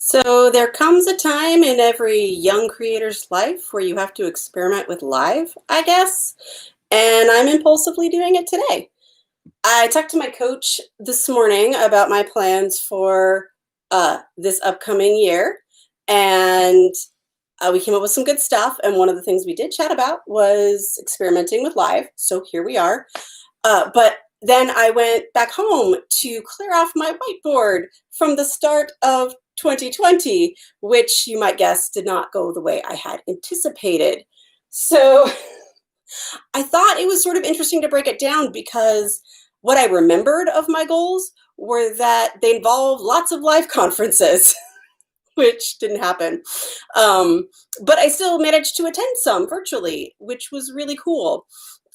So there comes a time in every young creator's life where you have to experiment with live, I guess, and I'm impulsively doing it today. I talked to my coach this morning about my plans for this upcoming year, and we came up with some good stuff. And one of the things we did chat about was experimenting with live. So here we are. But then I went back home to clear off my whiteboard from the start of 2020, which you might guess did not go the way I had anticipated. So I thought it was sort of interesting to break it down because what I remembered of my goals were that they involve lots of live conferences, which didn't happen. Um, but I still managed to attend some virtually, which was really cool,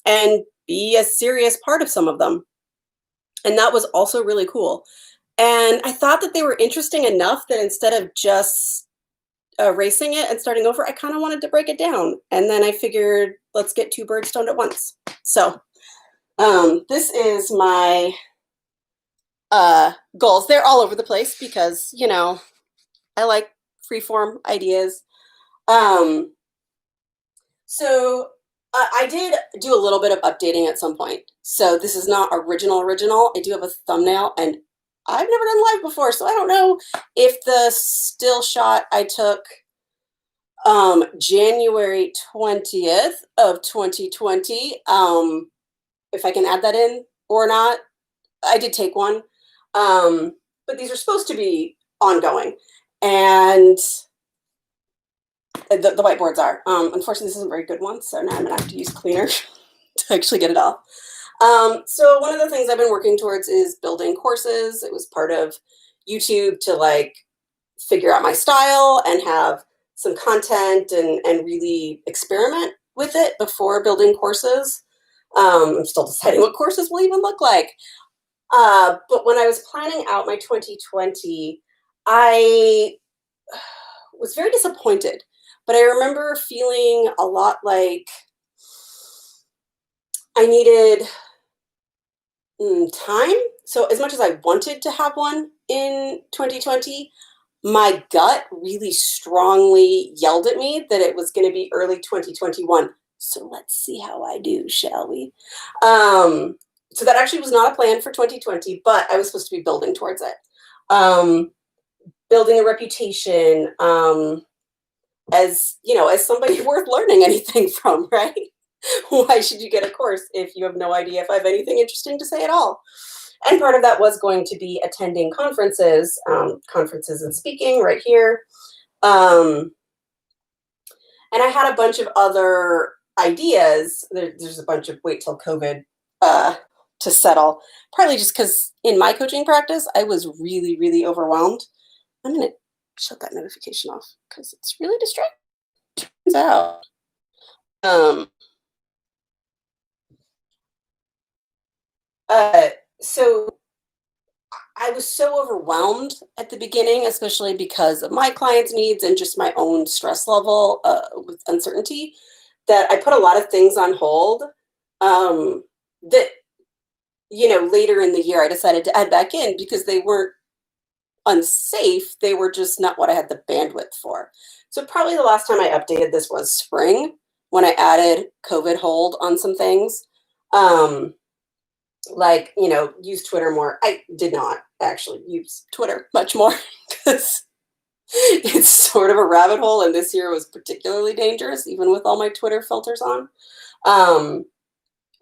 and be a serious part of some of them. And that was also really cool. And I thought that they were interesting enough that instead of just erasing it and starting over, I kind of wanted to break it down. And then I figured, let's get two birds stoned at once. So this is my goals. They're all over the place because, I like freeform ideas. Um, so I did do a little bit of updating at some point. So this is not original. I do have a thumbnail, and I've never done live before, so I don't know if the still shot I took January 20th of 2020, if I can add that in or not. I did take one, but these are supposed to be ongoing, and the whiteboards are. Unfortunately, this isn't a very good one, so now I'm gonna have to use cleaner to actually get it off. So one of the things I've been working towards is building courses. It was part of YouTube to figure out my style and have some content and really experiment with it before building courses. I'm still deciding what courses will even look like. But when I was planning out my 2020, I was very disappointed. But I remember feeling a lot like I needed time. So as much as I wanted to have one in 2020, my gut really strongly yelled at me that it was going to be early 2021. So let's see how I do, shall we? So that actually was not a plan for 2020, but I was supposed to be building towards it. Building a reputation, as somebody worth learning anything from, right? Why should you get a course if you have no idea if I have anything interesting to say at all? And part of that was going to be attending conferences, conferences and speaking right here. And I had a bunch of other ideas. There's a bunch of wait till COVID to settle, partly just because in my coaching practice, I was really, really overwhelmed. I'm going to shut that notification off because it's really distracting. Turns out. So I was so overwhelmed at the beginning, especially because of my clients' needs and just my own stress level with uncertainty, that I put a lot of things on hold. That later in the year I decided to add back in because they weren't unsafe. They were just not what I had the bandwidth for. So probably the last time I updated this was spring when I added COVID hold on some things. Use Twitter more. I did not actually use Twitter much more because it's sort of a rabbit hole, and this year was particularly dangerous, even with all my Twitter filters on. So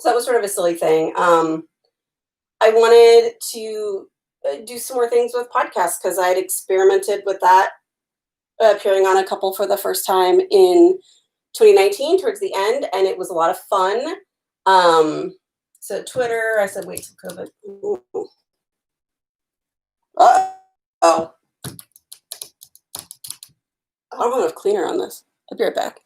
that was sort of a silly thing. I wanted to do some more things with podcasts because I had experimented with that, appearing on a couple for the first time in 2019 towards the end, and it was a lot of fun. So Twitter, I said, wait till COVID. Oh. I don't have enough cleaner on this. I'll be right back.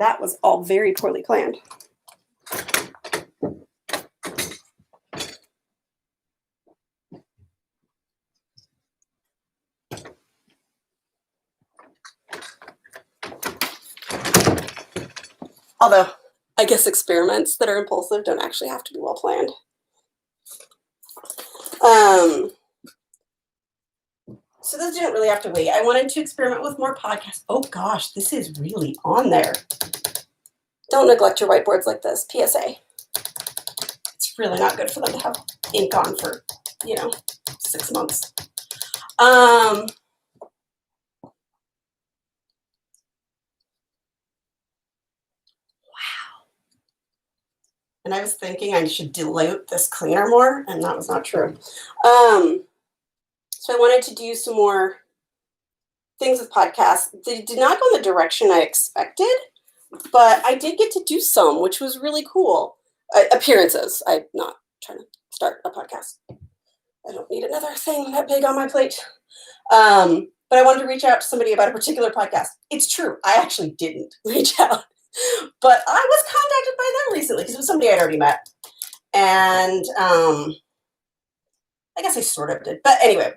That was all very poorly planned. Although, I guess experiments that are impulsive don't actually have to be well planned. didn't really have to wait. I wanted to experiment with more podcasts. Oh gosh, this is really on there. Don't neglect your whiteboards like this. PSA. It's really not good for them to have ink on for, 6 months. Wow. And I was thinking I should dilute this cleaner more, and that was not true. So I wanted to do some more things with podcasts. They did not go in the direction I expected, but I did get to do some, which was really cool. Appearances. I'm not trying to start a podcast. I don't need another thing that big on my plate. But I wanted to reach out to somebody about a particular podcast. It's true. I actually didn't reach out, but I was contacted by them recently because it was somebody I'd already met. And I guess I sort of did. But anyway,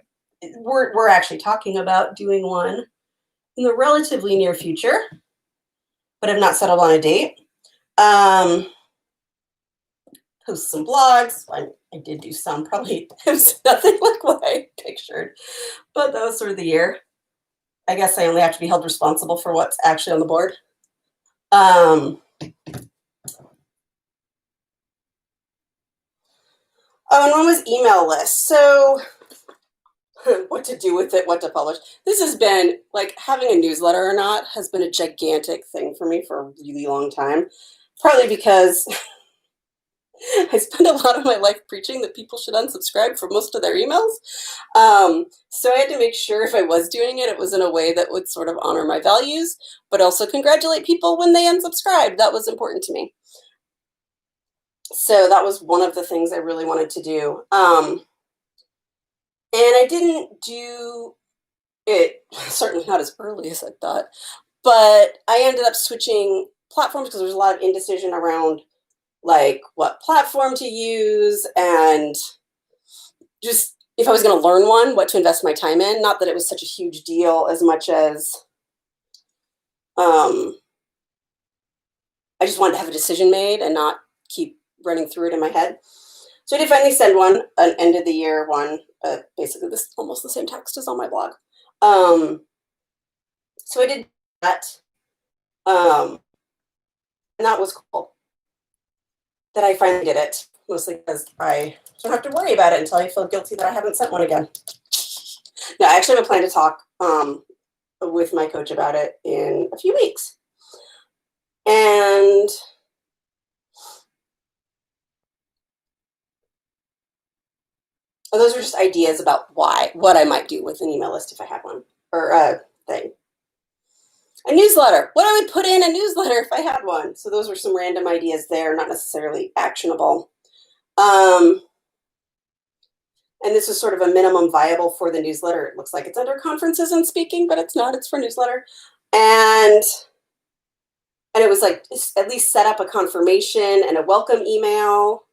we're actually talking about doing one in the relatively near future, but have not settled on a date. Post some blogs. I did do some, probably it was nothing like what I pictured, but that was sort of the year. I guess I only have to be held responsible for what's actually on the board. Oh, and one was email lists. So what to do with it, what to publish. This has been, like, having a newsletter or not has been a gigantic thing for me for a really long time. Partly because I spend a lot of my life preaching that people should unsubscribe from most of their emails. So I had to make sure if I was doing it, it was in a way that would sort of honor my values, but also congratulate people when they unsubscribed. That was important to me. So that was one of the things I really wanted to do. And I didn't do it, certainly not as early as I thought, but I ended up switching platforms because there was a lot of indecision around like what platform to use and just if I was going to learn one, what to invest my time in. Not that it was such a huge deal as much as I just wanted to have a decision made and not keep running through it in my head. So I did finally send one, an end of the year one, basically this almost the same text as on my blog. So I did that, and that was cool that I finally did it, mostly because I don't have to worry about it until I feel guilty that I haven't sent one again. No, I actually have a plan to talk with my coach about it in a few weeks. And those are just ideas about what I might do with an email list if I had one, or a thing. A newsletter. What I would put in a newsletter if I had one. So those were some random ideas there, not necessarily actionable. And this is sort of a minimum viable for the newsletter. It looks like it's under conferences and speaking, but it's not. It's for newsletter. And it was like at least set up a confirmation and a welcome email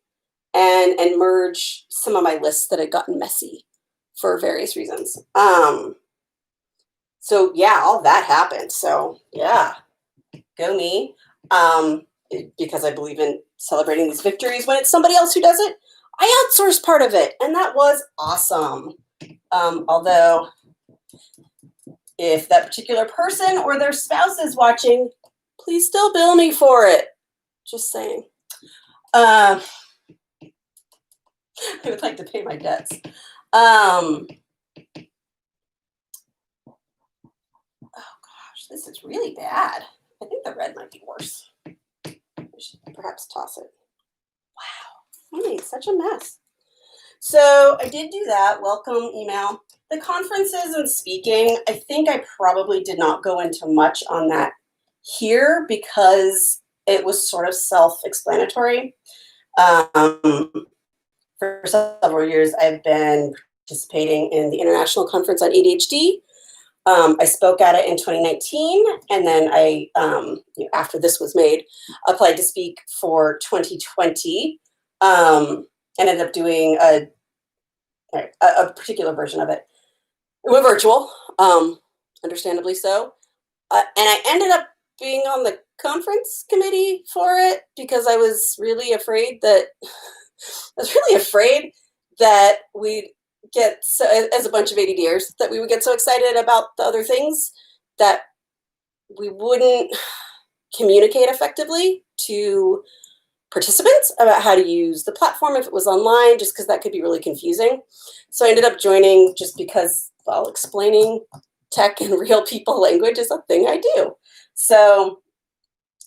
and merge some of my lists that had gotten messy for various reasons. So yeah, all that happened. So yeah, go me. Because I believe in celebrating these victories when it's somebody else who does it. I outsourced part of it, and that was awesome. Although, if that particular person or their spouse is watching, please still bill me for it. Just saying. I would like to pay my debts. Oh gosh, this is really bad. I think the red might be worse. I should perhaps toss it. Wow, I made such a mess. So I did do that, welcome email. The conferences and speaking, I think I probably did not go into much on that here because it was sort of self-explanatory. For several years, I've been participating in the International Conference on ADHD. I spoke at it in 2019, and then I, after this was made, applied to speak for 2020, and ended up doing a particular version of it. It went virtual, understandably so, and I ended up being on the conference committee for it because I was really afraid that we'd get so, as a bunch of ADDers, that we would get so excited about the other things that we wouldn't communicate effectively to participants about how to use the platform if it was online, just because that could be really confusing. So I ended up joining just because, well, explaining tech in real people language is a thing I do. So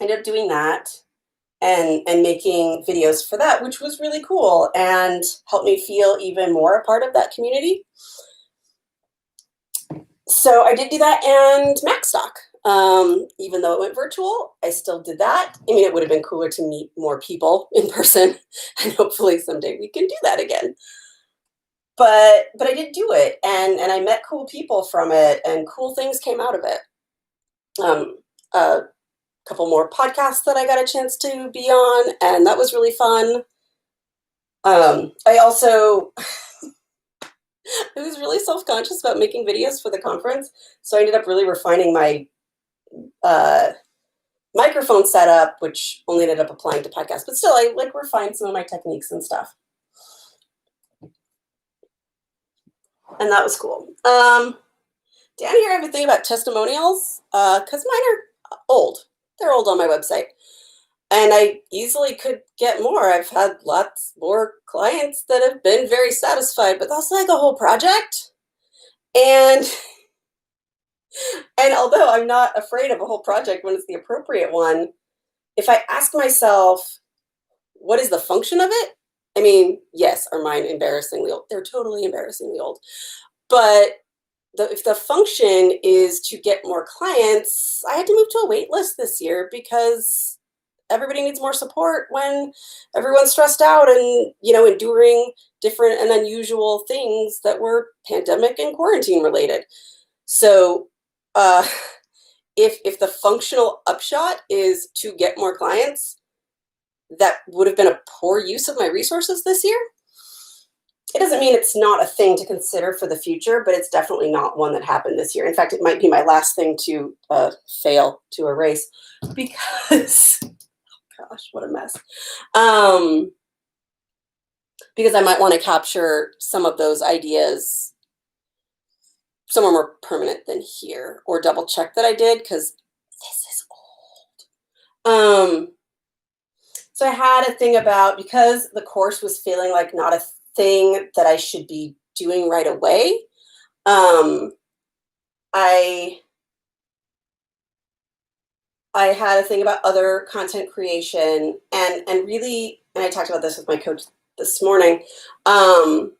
I ended up doing that and making videos for that, which was really cool and helped me feel even more a part of that community. So I did do that and Macstock. Even though it went virtual, I still did that. I mean, it would have been cooler to meet more people in person, and hopefully someday we can do that again. But I did do it, and I met cool people from it, and cool things came out of it. A couple more podcasts that I got a chance to be on, and that was really fun. I also I was really self-conscious about making videos for the conference, so I ended up really refining my uh, microphone setup, which only ended up applying to podcasts. But still, I like refined some of my techniques and stuff, and that was cool. Down here, I have a thing about testimonials because mine are old. They're old on my website, and I easily could get more. I've had lots more clients that have been very satisfied, but that's like a whole project. And and although I'm not afraid of a whole project when it's the appropriate one, if I ask myself, what is the function of it? I mean, yes, are mine embarrassingly old? They're totally embarrassingly old. But if the function is to get more clients, I had to move to a wait list this year because everybody needs more support when everyone's stressed out and, enduring different and unusual things that were pandemic and quarantine related. So, uh, if the functional upshot is to get more clients, that would have been a poor use of my resources this year. It doesn't mean it's not a thing to consider for the future, but it's definitely not one that happened this year. In fact, it might be my last thing to fail to erase because, gosh, what a mess. Um, because I might want to capture some of those ideas somewhere more permanent than here, or double check that I did because this is old. So I had a thing about, because the course was feeling like not a thing that I should be doing right away. I I had a thing about other content creation, and really, and I talked about this with my coach this morning. Um,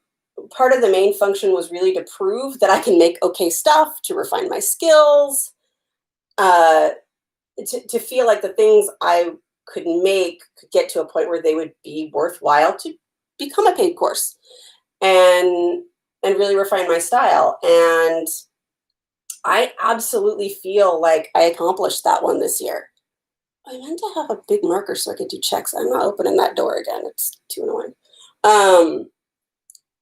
Part of the main function was really to prove that I can make okay stuff, to refine my skills, uh, to feel like the things I could make could get to a point where they would be worthwhile to become a paid course, and and really refine my style. And I absolutely feel like I accomplished that one this year. I meant to have a big marker so I could do checks. I'm not opening that door again. It's too annoying. Um,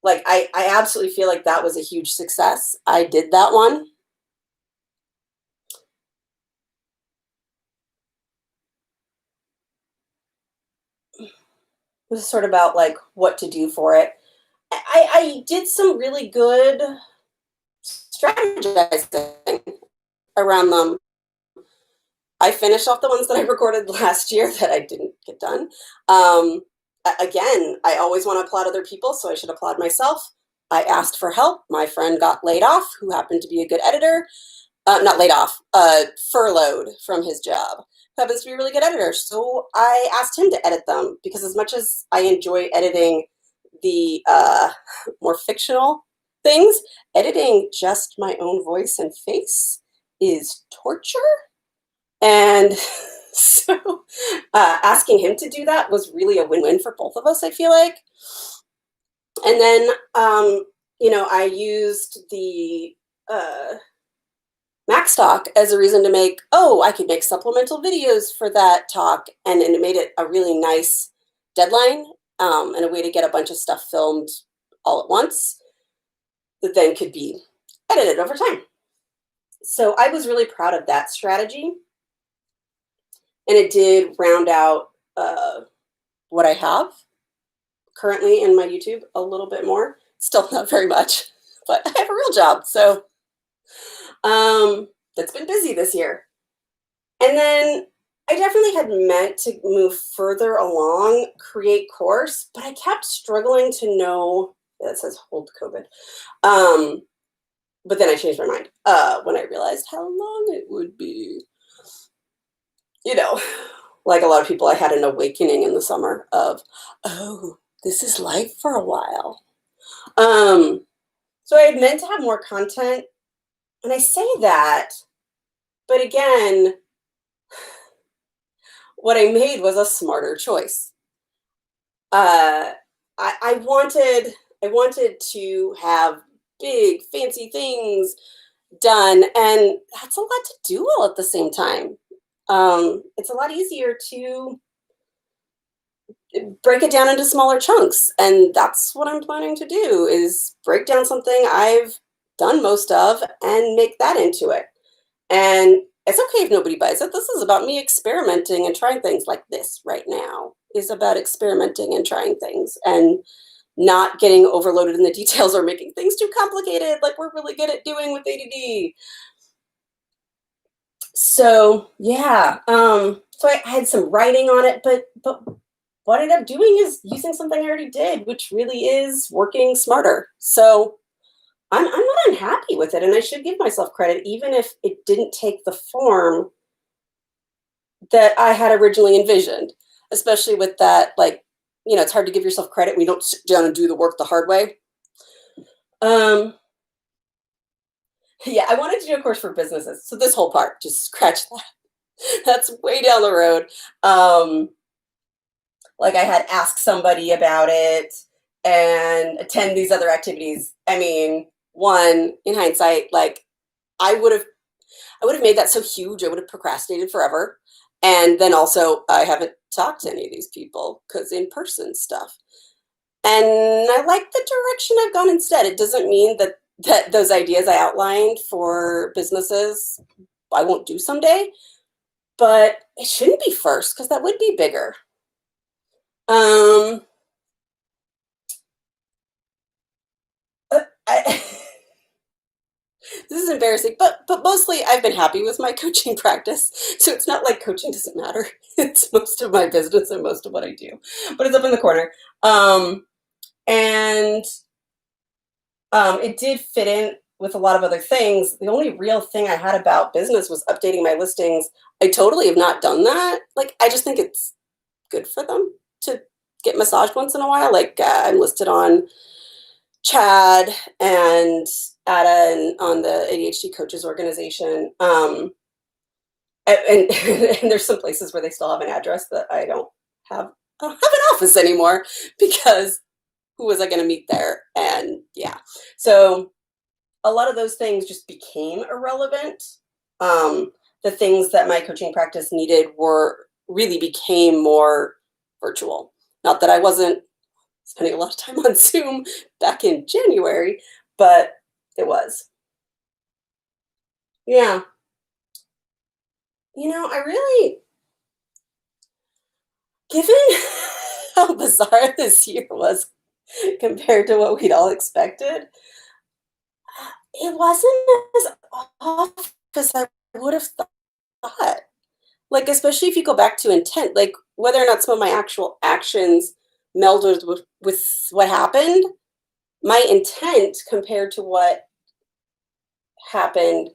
like I absolutely feel like that was a huge success. I did that one. It was sort of about like what to do for it. I did some really good strategizing around them. I finished off the ones that I recorded last year that I didn't get done. Again, I always want to applaud other people, so I should applaud myself. I asked for help. My friend got laid off, who happened to be a good editor. Not laid off, furloughed from his job. Who happens to be a really good editor. So I asked him to edit them because, as much as I enjoy editing the more fictional things, editing just my own voice and face is torture. And so asking him to do that was really a win-win for both of us, I feel like. And then, I used the Max talk as a reason to make, I could make supplemental videos for that talk. And it made it a really nice deadline, and a way to get a bunch of stuff filmed all at once that then could be edited over time. So I was really proud of that strategy. And it did round out what I have currently in my YouTube a little bit more. Still not very much, but I have a real job. So that's been busy this year. And then I definitely had meant to move further along, create course, but I kept struggling to know. That says hold COVID. Um, but then I changed my mind when I realized how long it would be. You know, like a lot of people, I had an awakening in the summer of, oh, this is life for a while. Um, so I had meant to have more content, and I say that, but again, what I made was a smarter choice. Uh, I wanted to have big fancy things done, and that's a lot to do all at the same time. It's a lot easier to break it down into smaller chunks, and that's what I'm planning to do is break down something I've done most of and make that into it. And it's okay if nobody buys it. This is about me experimenting and trying things. Like this right now is about experimenting and trying things and not getting overloaded in the details or making things too complicated like we're really good at doing with ADD. So yeah, so I had some writing on it, but what I ended up doing is using something I already did, which really is working smarter. So I'm not unhappy with it, and I should give myself credit, even if it didn't take the form that I had originally envisioned. Especially with that, like, it's hard to give yourself credit when you don't sit down and do the work the hard way. Um, yeah, I wanted to do a course for businesses, so this whole part, just scratch that. That's way down the road. Um, like I had asked somebody about it and attend these other activities. I mean, one in hindsight, like I would have I would have made that so huge, I would have procrastinated forever. And then also I haven't talked to any of these people because in person stuff. And I like the direction I've gone instead. It doesn't mean that those ideas I outlined for businesses I won't do someday, but it shouldn't be first because that would be bigger. Um, I, this is embarrassing, but mostly I've been happy with my coaching practice. So it's not like coaching doesn't matter. It's most of my business and most of what I do. But it's up in the corner. Um, and it did fit in with a lot of other things. The only real thing I had about business was updating my listings. I totally have not done that. Like I just think it's good for them to get massaged once in a while. Like I'm listed on Chad and Ada and on the ADHD coaches organization. And, and there's some places where they still have an address that I don't have an office anymore because who was I going to meet there? And yeah, so a lot of those things just became irrelevant. Um, the things that my coaching practice needed were really became more virtual. Not that I wasn't spending a lot of time on Zoom back in January, but it was. Yeah. I really, given how bizarre this year was compared to what we'd all expected, it wasn't as off as I would have thought. Like, especially if you go back to intent, like whether or not some of my actual actions melded with what happened, my intent compared to what happened,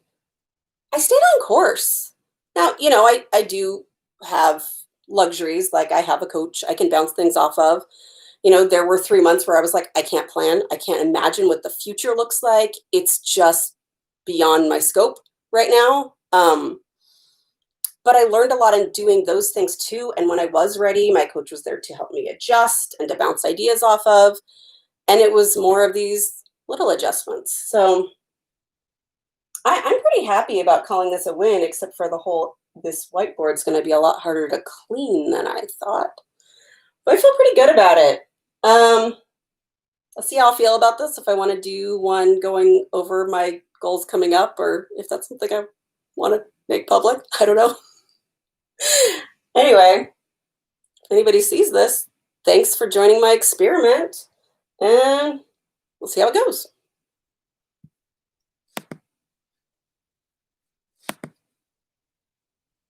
I stayed on course. Now, I do have luxuries, like I have a coach I can bounce things off of. There were 3 months where I was like, I can't plan. I can't imagine what the future looks like. It's just beyond my scope right now. But I learned a lot in doing those things too. And when I was ready, my coach was there to help me adjust and to bounce ideas off of. And it was more of these little adjustments. So I'm pretty happy about calling this a win, except for this whiteboard's going to be a lot harder to clean than I thought. But I feel pretty good about it. Um, Let's see how I feel about this. If I want to do one going over my goals coming up, or if that's something I want to make public. I don't know. Anyway, if anybody sees this, thanks for joining my experiment. And We'll see how it goes.